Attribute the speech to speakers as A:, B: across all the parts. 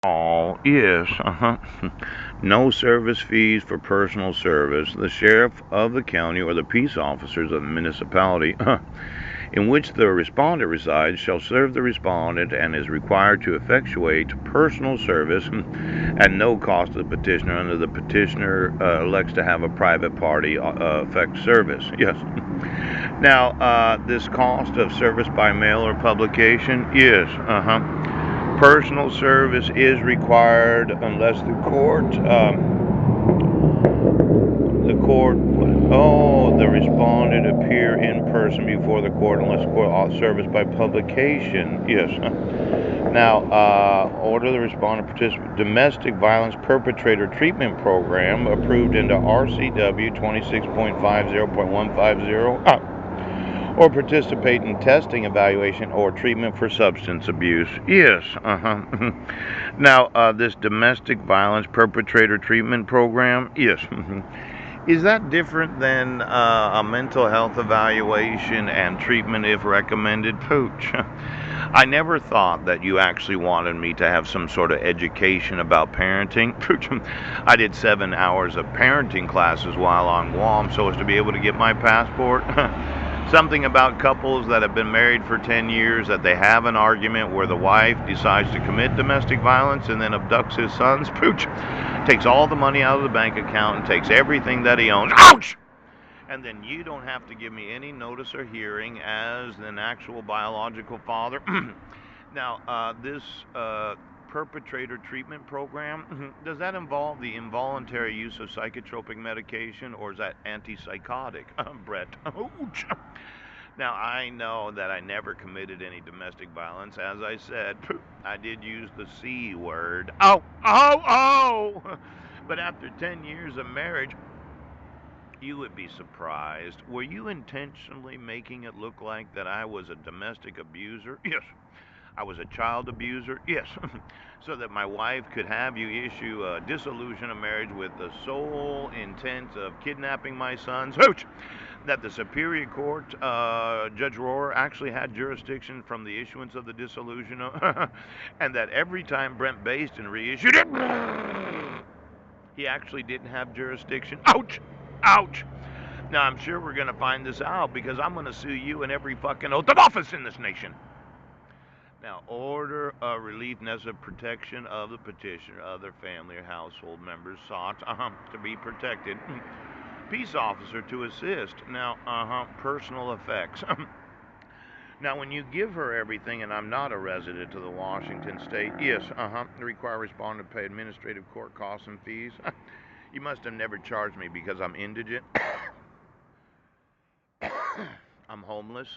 A: Oh, yes, No service fees for personal service. The sheriff of the county or the peace officers of the municipality in which the respondent resides shall serve the respondent and is required to effectuate personal service at no cost to the petitioner until the petitioner elects to have a private party effect service. Yes. Now, this cost of service by mail or publication, yes, personal service is required unless the respondent appear in person before the court unless court service by publication. Yes. Now, order the respondent participate domestic violence perpetrator treatment program approved into RCW 26.50.150. Or participate in testing, evaluation, or treatment for substance abuse. Yes, Now, this domestic violence perpetrator treatment program, yes. Is that different than a mental health evaluation and treatment if recommended? Pooch. I never thought that you actually wanted me to have some sort of education about parenting. Pooch. I did 7 hours of parenting classes while on Guam so as to be able to get my passport. Something about couples that have been married for 10 years that they have an argument where the wife decides to commit domestic violence and then abducts his sons. Pooch. Takes all the money out of the bank account and takes everything that he owns. Ouch! And then you don't have to give me any notice or hearing as an actual biological father. Now, this perpetrator treatment program, does that involve the involuntary use of psychotropic medication or is that antipsychotic? Brett. Ouch. Now, I know that I never committed any domestic violence. As I said, I did use the C word. Oh, oh, oh! But after 10 years of marriage, you would be surprised. Were you intentionally making it look like that I was a domestic abuser? Yes. I was a child abuser? Yes. So that my wife could have you issue a dissolution of marriage with the sole intent of kidnapping my sons? Hooch! That the Superior Court, Judge Rohr, actually had jurisdiction from the issuance of the dissolution, and that every time Brent Baston reissued it, he actually didn't have jurisdiction. Ouch! Ouch! Now, I'm sure we're going to find this out because I'm going to sue you and every fucking oath of office in this nation. Now, order of relief necessary protection of the petitioner, other family or household members sought to be protected. Peace officer to assist. Now, personal effects. Now, when you give her everything, and I'm not a resident of the Washington state, yes, require respondent to pay administrative court costs and fees. You must have never charged me because I'm indigent. I'm homeless.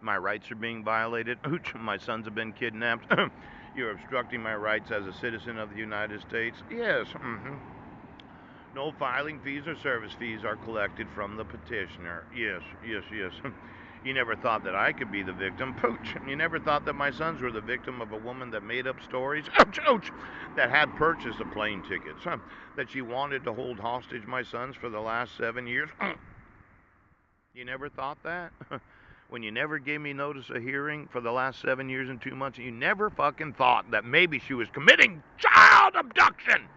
A: My rights are being violated. My sons have been kidnapped. You're obstructing my rights as a citizen of the United States. Yes. No filing fees or service fees are collected from the petitioner. Yes, yes, yes. You never thought that I could be the victim. Pooch. You never thought that my sons were the victim of a woman that made up stories. Ouch, ouch. That had purchased the plane tickets. That she wanted to hold hostage my sons for the last 7 years. You never thought that? When you never gave me notice of hearing for the last 7 years and 2 months, you never fucking thought that maybe she was committing child abduction.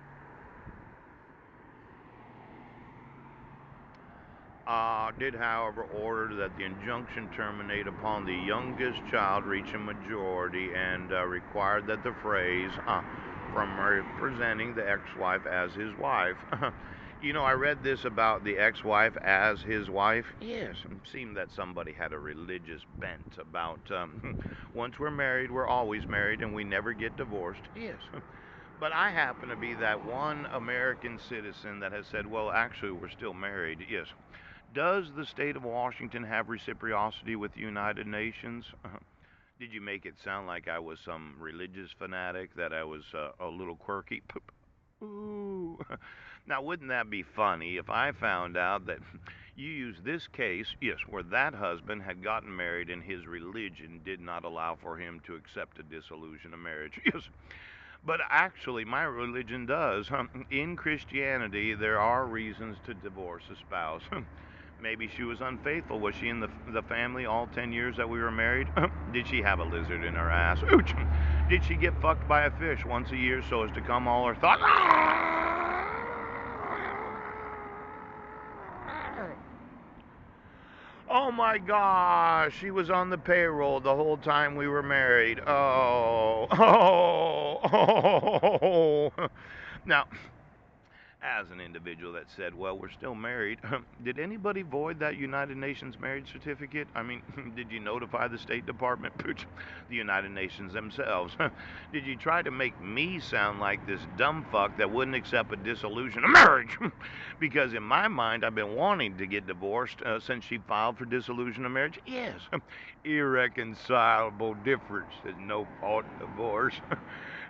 A: Did, however, order that the injunction terminate upon the youngest child reaching majority and required that the phrase from representing the ex-wife as his wife. You know, I read this about the ex-wife as his wife. Yes, it seemed that somebody had a religious bent about once we're married, we're always married, and we never get divorced. Yes. But I happen to be that one American citizen that has said, well, actually, we're still married. Yes. Does the state of Washington have reciprocity with the United Nations? Did you make it sound like I was some religious fanatic, that I was a little quirky? Ooh. Now, wouldn't that be funny if I found out that you used this case, yes, where that husband had gotten married and his religion did not allow for him to accept a dissolution of marriage? Yes. But actually, my religion does. In Christianity, there are reasons to divorce a spouse. Maybe she was unfaithful. Was she in the family all 10 years that we were married? Did she have a lizard in her ass? Ooch. Did she get fucked by a fish once a year so as to calm all her thoughts? Oh my gosh, she was on the payroll the whole time we were married. Oh, oh. Now, as an individual that said, well, we're still married, did anybody void that United Nations marriage certificate? I mean, did you notify the State Department, the United Nations themselves? Did you try to make me sound like this dumb fuck that wouldn't accept a dissolution of marriage? Because in my mind, I've been wanting to get divorced since she filed for dissolution of marriage. Yes, irreconcilable differences, no fault divorce.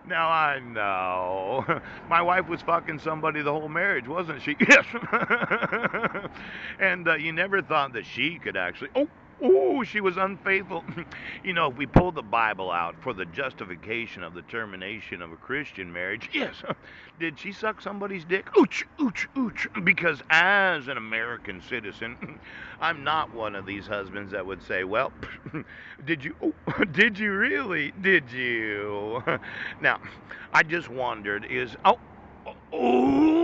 A: Now I know. My wife was fucking somebody the whole marriage, wasn't she? Yes. And you never thought that she could actually. Oh, she was unfaithful. You know, if we pull the Bible out for the justification of the termination of a Christian marriage, yes. Did she suck somebody's dick? Ooch, ooch, ooch. Because as an American citizen, I'm not one of these husbands that would say, well, did you? Oh, did you really? Did you? Now, I just wondered, is. Oh.